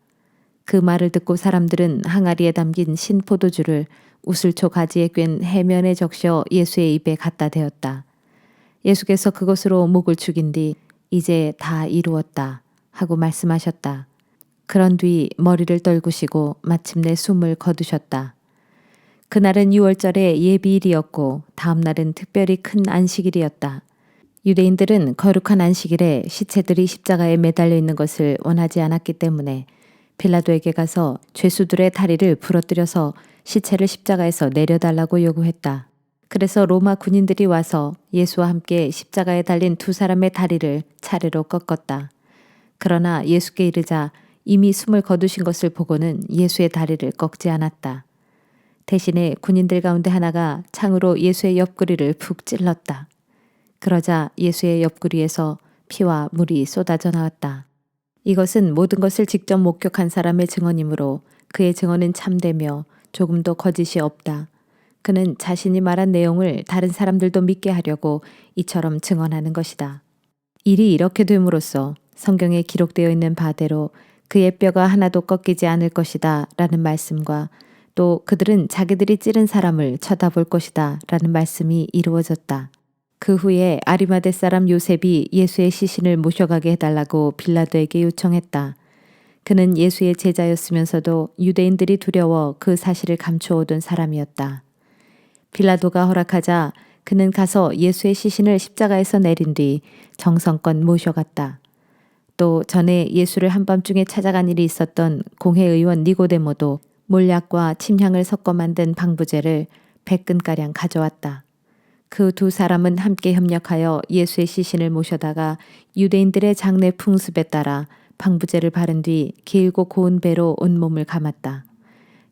그 말을 듣고 사람들은 항아리에 담긴 신포도주를 우슬초 가지에 꿰 해면에 적셔 예수의 입에 갖다 대었다. 예수께서 그것으로 목을 죽인 뒤 이제 다 이루었다 하고 말씀하셨다. 그런 뒤 머리를 떨구시고 마침내 숨을 거두셨다. 그날은 6월절의 예비일이었고 다음 날은 특별히 큰 안식일이었다. 유대인들은 거룩한 안식일에 시체들이 십자가에 매달려 있는 것을 원하지 않았기 때문에 빌라도에게 가서 죄수들의 다리를 부러뜨려서 시체를 십자가에서 내려달라고 요구했다. 그래서 로마 군인들이 와서 예수와 함께 십자가에 달린 두 사람의 다리를 차례로 꺾었다. 그러나 예수께 이르자 이미 숨을 거두신 것을 보고는 예수의 다리를 꺾지 않았다. 대신에 군인들 가운데 하나가 창으로 예수의 옆구리를 푹 찔렀다. 그러자 예수의 옆구리에서 피와 물이 쏟아져 나왔다. 이것은 모든 것을 직접 목격한 사람의 증언이므로 그의 증언은 참되며 조금도 거짓이 없다. 그는 자신이 말한 내용을 다른 사람들도 믿게 하려고 이처럼 증언하는 것이다. 일이 이렇게 됨으로써 성경에 기록되어 있는 바대로 그의 뼈가 하나도 꺾이지 않을 것이다 라는 말씀과 또 그들은 자기들이 찌른 사람을 쳐다볼 것이다 라는 말씀이 이루어졌다. 그 후에 아리마대 사람 요셉이 예수의 시신을 모셔가게 해달라고 빌라도에게 요청했다. 그는 예수의 제자였으면서도 유대인들이 두려워 그 사실을 감추어오던 사람이었다. 빌라도가 허락하자 그는 가서 예수의 시신을 십자가에서 내린 뒤 정성껏 모셔갔다. 또 전에 예수를 한밤중에 찾아간 일이 있었던 공회의원 니고데모도 몰약과 침향을 섞어 만든 방부제를 100근가량 가져왔다. 그 두 사람은 함께 협력하여 예수의 시신을 모셔다가 유대인들의 장례 풍습에 따라 방부제를 바른 뒤 길고 고운 배로 온몸을 감았다.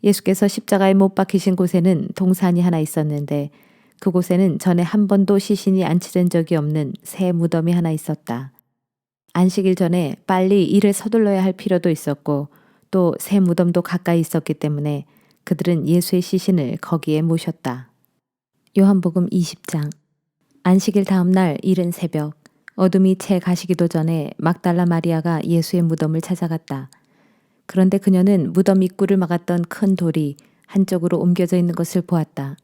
예수께서 십자가에 못 박히신 곳에는 동산이 하나 있었는데 그곳에는 전에 한 번도 시신이 안치된 적이 없는 새 무덤이 하나 있었다. 안식일 전에 빨리 일을 서둘러야 할 필요도 있었고 또 새 무덤도 가까이 있었기 때문에 그들은 예수의 시신을 거기에 모셨다. 요한복음 20장. 안식일 다음 날 이른 새벽 어둠이 채 가시기도 전에 막달라 마리아가 예수의 무덤을 찾아갔다. 그런데 그녀는 무덤 입구를 막았던 큰 돌이 한쪽으로 옮겨져 있는 것을 보았다.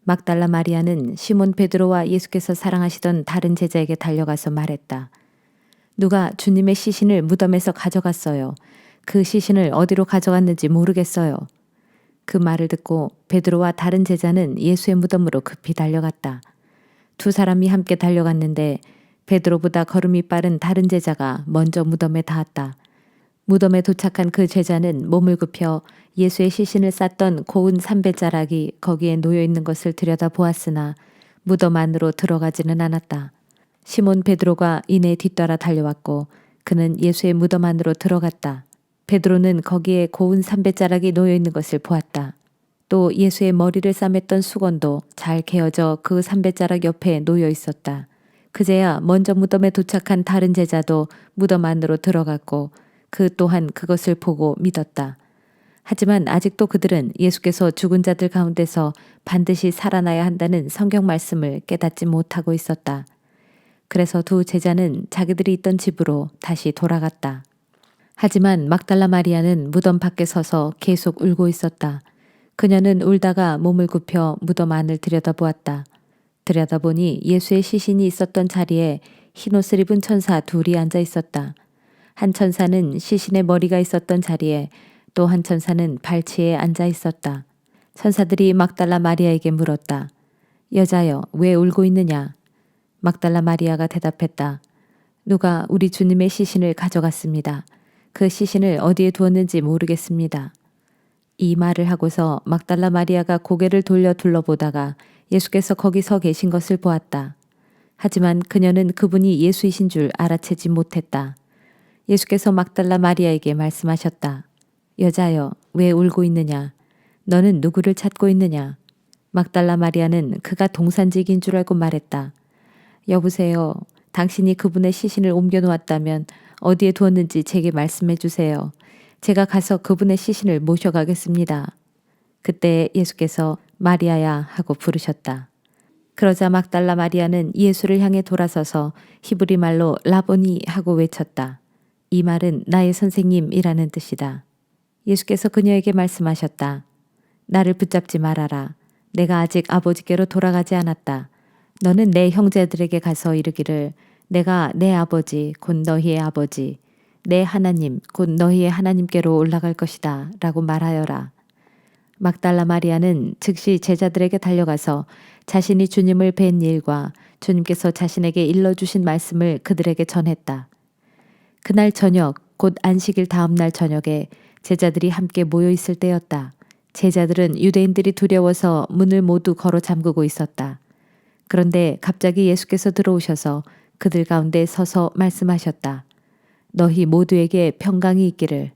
막달라 마리아는 시몬 베드로와 예수께서 사랑하시던 다른 제자에게 달려가서 말했다. 누가 주님의 시신을 무덤에서 가져갔어요. 그 시신을 어디로 가져갔는지 모르겠어요. 그 말을 듣고 베드로와 다른 제자는 예수의 무덤으로 급히 달려갔다. 두 사람이 함께 달려갔는데 베드로보다 걸음이 빠른 다른 제자가 먼저 무덤에 닿았다. 무덤에 도착한 그 제자는 몸을 굽혀 예수의 시신을 쌌던 고운 삼배자락이 거기에 놓여 있는 것을 들여다보았으나 무덤 안으로 들어가지는 않았다. 시몬 베드로가 이내 뒤따라 달려왔고 그는 예수의 무덤 안으로 들어갔다. 베드로는 거기에 고운 삼배자락이 놓여 있는 것을 보았다. 또 예수의 머리를 싸맸던 수건도 잘 개어져 그 삼배자락 옆에 놓여 있었다. 그제야 먼저 무덤에 도착한 다른 제자도 무덤 안으로 들어갔고 그 또한 그것을 보고 믿었다. 하지만 아직도 그들은 예수께서 죽은 자들 가운데서 반드시 살아나야 한다는 성경 말씀을 깨닫지 못하고 있었다. 그래서 두 제자는 자기들이 있던 집으로 다시 돌아갔다. 하지만 막달라 마리아는 무덤 밖에 서서 계속 울고 있었다. 그녀는 울다가 몸을 굽혀 무덤 안을 들여다보았다. 들여다보니 예수의 시신이 있었던 자리에 흰옷을 입은 천사 둘이 앉아 있었다. 한 천사는 시신의 머리가 있었던 자리에 또 한 천사는 발치에 앉아 있었다. 천사들이 막달라 마리아에게 물었다. 여자여, 왜 울고 있느냐? 막달라 마리아가 대답했다. 누가 우리 주님의 시신을 가져갔습니다. 그 시신을 어디에 두었는지 모르겠습니다. 이 말을 하고서 막달라 마리아가 고개를 돌려 둘러보다가 예수께서 거기 서 계신 것을 보았다. 하지만 그녀는 그분이 예수이신 줄 알아채지 못했다. 예수께서 막달라 마리아에게 말씀하셨다. 여자여, 왜 울고 있느냐? 너는 누구를 찾고 있느냐? 막달라 마리아는 그가 동산직인 줄 알고 말했다. 여보세요. 당신이 그분의 시신을 옮겨 놓았다면 어디에 두었는지 제게 말씀해 주세요. 제가 가서 그분의 시신을 모셔가겠습니다. 그때 예수께서 마리아야 하고 부르셨다. 그러자 막달라 마리아는 예수를 향해 돌아서서 히브리 말로 라보니 하고 외쳤다. 이 말은 나의 선생님이라는 뜻이다. 예수께서 그녀에게 말씀하셨다. 나를 붙잡지 말아라. 내가 아직 아버지께로 돌아가지 않았다. 너는 내 형제들에게 가서 이르기를 내가 내 아버지 곧 너희의 아버지 내 하나님 곧 너희의 하나님께로 올라갈 것이다 라고 말하여라. 막달라 마리아는 즉시 제자들에게 달려가서 자신이 주님을 뵌 일과 주님께서 자신에게 일러주신 말씀을 그들에게 전했다. 그날 저녁 곧 안식일 다음 날 저녁에 제자들이 함께 모여 있을 때였다. 제자들은 유대인들이 두려워서 문을 모두 걸어 잠그고 있었다. 그런데 갑자기 예수께서 들어오셔서 그들 가운데 서서 말씀하셨다. 너희 모두에게 평강이 있기를.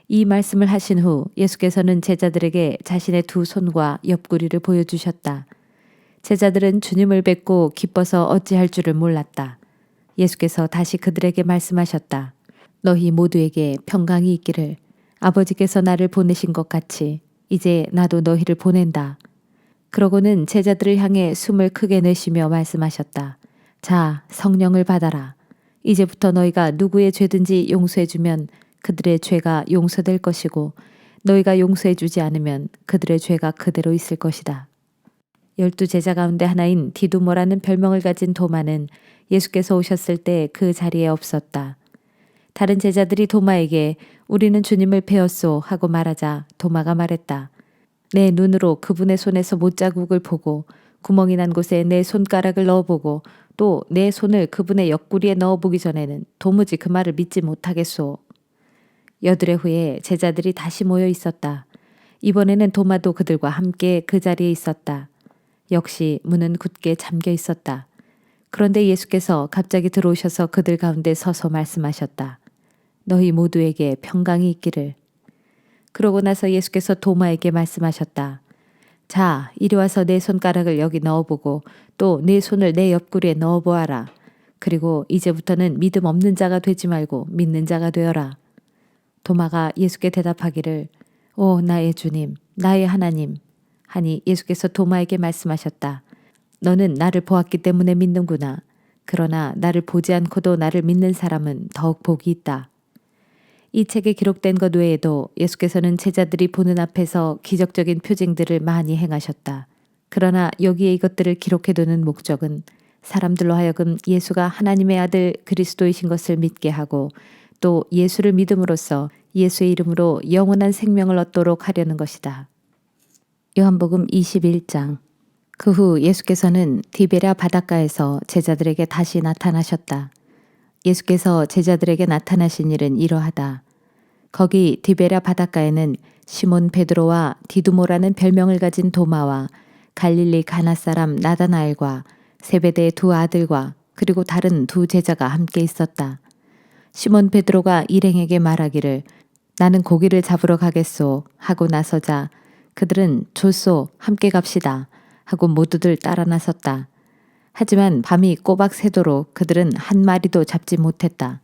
이 말씀을 하신 후 예수께서는 제자들에게 자신의 두 손과 옆구리를 보여주셨다. 제자들은 주님을 뵙고 기뻐서 어찌할 줄을 몰랐다. 예수께서 다시 그들에게 말씀하셨다. 너희 모두에게 평강이 있기를. 아버지께서 나를 보내신 것 같이 이제 나도 너희를 보낸다. 그러고는 제자들을 향해 숨을 크게 내쉬며 말씀하셨다. 자, 성령을 받아라. 이제부터 너희가 누구의 죄든지 용서해주면 그들의 죄가 용서될 것이고 너희가 용서해주지 않으면 그들의 죄가 그대로 있을 것이다. 12 제자 가운데 하나인 디두모라는 별명을 가진 도마는 예수께서 오셨을 때 그 자리에 없었다. 다른 제자들이 도마에게 우리는 주님을 배웠소 하고 말하자 도마가 말했다. 내 눈으로 그분의 손에서 못자국을 보고 구멍이 난 곳에 내 손가락을 넣어보고 또 내 손을 그분의 옆구리에 넣어보기 전에는 도무지 그 말을 믿지 못하겠소. 여드레 후에 제자들이 다시 모여 있었다. 이번에는 도마도 그들과 함께 그 자리에 있었다. 역시 문은 굳게 잠겨 있었다. 그런데 예수께서 갑자기 들어오셔서 그들 가운데 서서 말씀하셨다. 너희 모두에게 평강이 있기를. 그러고 나서 예수께서 도마에게 말씀하셨다. 자, 이리 와서 내 손가락을 여기 넣어보고 또 내 손을 내 옆구리에 넣어보아라. 그리고 이제부터는 믿음 없는 자가 되지 말고 믿는 자가 되어라. 도마가 예수께 대답하기를 오 나의 주님, 나의 하나님 하니 예수께서 도마에게 말씀하셨다. 너는 나를 보았기 때문에 믿는구나. 그러나 나를 보지 않고도 나를 믿는 사람은 더욱 복이 있다. 이 책에 기록된 것 외에도 예수께서는 제자들이 보는 앞에서 기적적인 표징들을 많이 행하셨다. 그러나 여기에 이것들을 기록해두는 목적은 사람들로 하여금 예수가 하나님의 아들 그리스도이신 것을 믿게 하고 또 예수를 믿음으로써 예수의 이름으로 영원한 생명을 얻도록 하려는 것이다. 요한복음 21장. 그 후 예수께서는 디베랴 바닷가에서 제자들에게 다시 나타나셨다. 예수께서 제자들에게 나타나신 일은 이러하다. 거기 디베랴 바닷가에는 시몬 베드로와 디두모라는 별명을 가진 도마와 갈릴리 가나 사람 나다나엘과 세베대의 두 아들과 그리고 다른 두 제자가 함께 있었다. 시몬 베드로가 일행에게 말하기를 나는 고기를 잡으러 가겠소 하고 나서자 그들은 좋소 함께 갑시다 하고 모두들 따라 나섰다. 하지만 밤이 꼬박 새도록 그들은 한 마리도 잡지 못했다.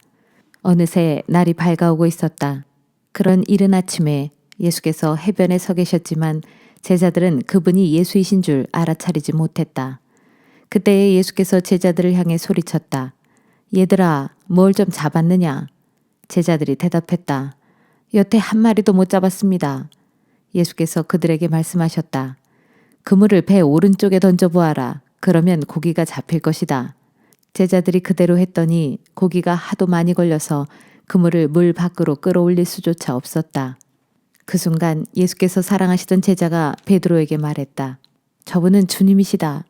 어느새 날이 밝아오고 있었다. 그런 이른 아침에 예수께서 해변에 서 계셨지만 제자들은 그분이 예수이신 줄 알아차리지 못했다. 그때에 예수께서 제자들을 향해 소리쳤다. 얘들아, 뭘 좀 잡았느냐? 제자들이 대답했다. 여태 한 마리도 못 잡았습니다. 예수께서 그들에게 말씀하셨다. 그물을 배 오른쪽에 던져보아라. 그러면 고기가 잡힐 것이다. 제자들이 그대로 했더니 고기가 하도 많이 걸려서 그물을 물 밖으로 끌어올릴 수조차 없었다. 그 순간 예수께서 사랑하시던 제자가 베드로에게 말했다. 저분은 주님이시다.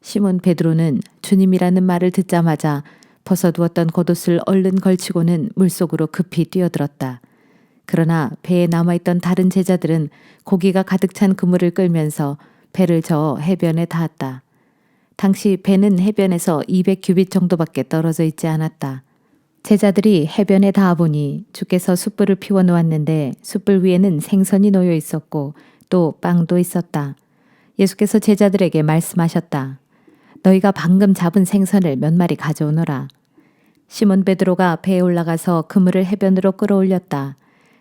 시몬 베드로는 주님이라는 말을 듣자마자 벗어두었던 겉옷을 얼른 걸치고는 물속으로 급히 뛰어들었다. 그러나 배에 남아있던 다른 제자들은 고기가 가득 찬 그물을 끌면서 배를 저어 해변에 닿았다. 당시 배는 해변에서 200규빗 정도밖에 떨어져 있지 않았다. 제자들이 해변에 닿아보니 주께서 숯불을 피워 놓았는데 숯불 위에는 생선이 놓여 있었고 또 빵도 있었다. 예수께서 제자들에게 말씀하셨다. 너희가 방금 잡은 생선을 몇 마리 가져오너라. 시몬 베드로가 배에 올라가서 그물을 해변으로 끌어올렸다.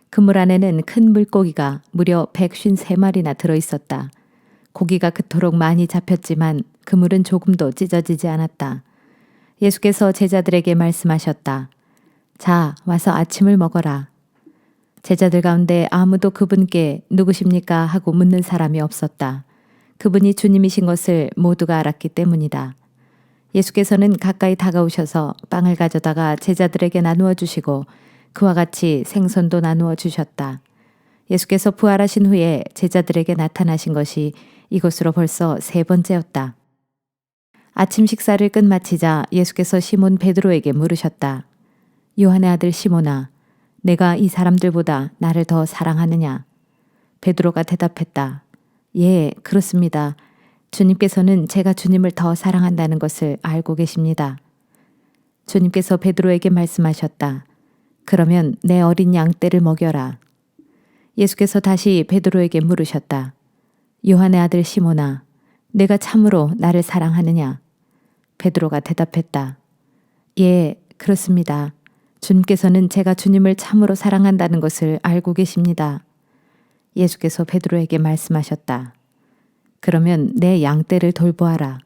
그물 안에는 큰 물고기가 무려 153마리나 들어있었다. 고기가 그토록 많이 잡혔지만 그물은 조금도 찢어지지 않았다. 예수께서 제자들에게 말씀하셨다. 자, 와서 아침을 먹어라. 제자들 가운데 아무도 그분께 누구십니까 하고 묻는 사람이 없었다. 그분이 주님이신 것을 모두가 알았기 때문이다. 예수께서는 가까이 다가오셔서 빵을 가져다가 제자들에게 나누어 주시고 그와 같이 생선도 나누어 주셨다. 예수께서 부활하신 후에 제자들에게 나타나신 것이 이것으로 벌써 세 번째였다. 아침 식사를 끝마치자 예수께서 시몬 베드로에게 물으셨다. 요한의 아들 시몬아, 내가 이 사람들보다 나를 더 사랑하느냐? 베드로가 대답했다. 예, 그렇습니다. 주님께서는 제가 주님을 더 사랑한다는 것을 알고 계십니다. 주님께서 베드로에게 말씀하셨다. 그러면 내 어린 양떼를 먹여라. 예수께서 다시 베드로에게 물으셨다. 요한의 아들 시몬아, 내가 참으로 나를 사랑하느냐? 베드로가 대답했다. 예, 그렇습니다. 주님께서는 제가 주님을 참으로 사랑한다는 것을 알고 계십니다. 예수께서 베드로에게 말씀하셨다. 그러면 내 양떼를 돌보아라.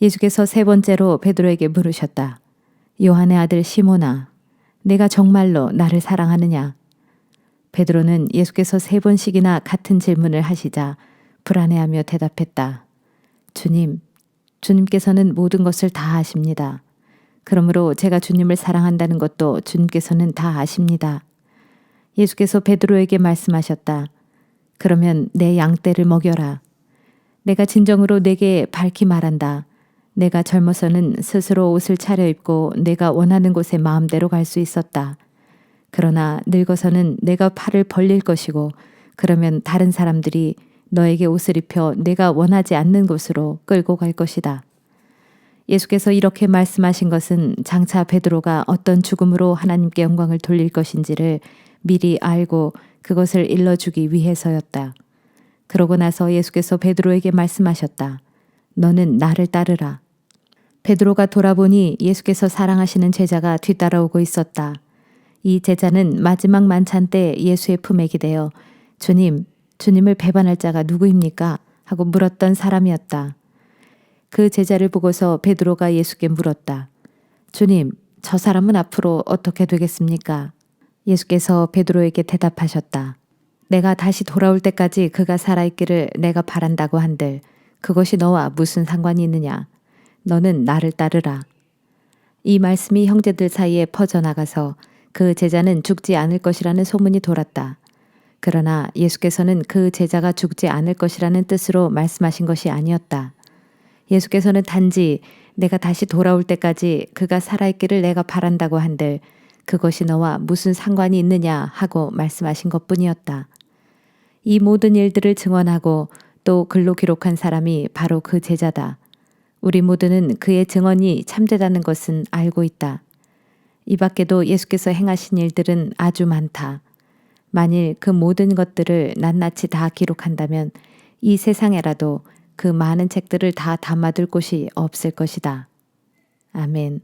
예수께서 세 번째로 베드로에게 물으셨다. 요한의 아들 시몬아, 내가 정말로 나를 사랑하느냐? 베드로는 예수께서 세 번씩이나 같은 질문을 하시자 불안해하며 대답했다. 주님께서는 모든 것을 다 아십니다. 그러므로 제가 주님을 사랑한다는 것도 주님께서는 다 아십니다. 예수께서 베드로에게 말씀하셨다. 그러면 내 양떼를 먹여라. 내가 진정으로 내게 밝히 말한다. 내가 젊어서는 스스로 옷을 차려입고 내가 원하는 곳에 마음대로 갈 수 있었다. 그러나 늙어서는 내가 팔을 벌릴 것이고 그러면 다른 사람들이 너에게 옷을 입혀 내가 원하지 않는 곳으로 끌고 갈 것이다. 예수께서 이렇게 말씀하신 것은 장차 베드로가 어떤 죽음으로 하나님께 영광을 돌릴 것인지를 미리 알고 그것을 일러주기 위해서였다. 그러고 나서 예수께서 베드로에게 말씀하셨다. 너는 나를 따르라. 베드로가 돌아보니 예수께서 사랑하시는 제자가 뒤따라오고 있었다. 이 제자는 마지막 만찬 때 예수의 품에 기대어 주님을 배반할 자가 누구입니까? 하고 물었던 사람이었다. 그 제자를 보고서 베드로가 예수께 물었다. 주님, 저 사람은 앞으로 어떻게 되겠습니까? 예수께서 베드로에게 대답하셨다. 내가 다시 돌아올 때까지 그가 살아있기를 내가 바란다고 한들 그것이 너와 무슨 상관이 있느냐? 너는 나를 따르라. 이 말씀이 형제들 사이에 퍼져나가서 그 제자는 죽지 않을 것이라는 소문이 돌았다. 그러나 예수께서는 그 제자가 죽지 않을 것이라는 뜻으로 말씀하신 것이 아니었다. 예수께서는 단지 내가 다시 돌아올 때까지 그가 살아있기를 내가 바란다고 한들 그것이 너와 무슨 상관이 있느냐 하고 말씀하신 것뿐이었다. 이 모든 일들을 증언하고 또 글로 기록한 사람이 바로 그 제자다. 우리 모두는 그의 증언이 참되다는 것은 알고 있다. 이 밖에도 예수께서 행하신 일들은 아주 많다. 만일 그 모든 것들을 낱낱이 다 기록한다면 이 세상에라도 그 많은 책들을 다 담아둘 곳이 없을 것이다. 아멘.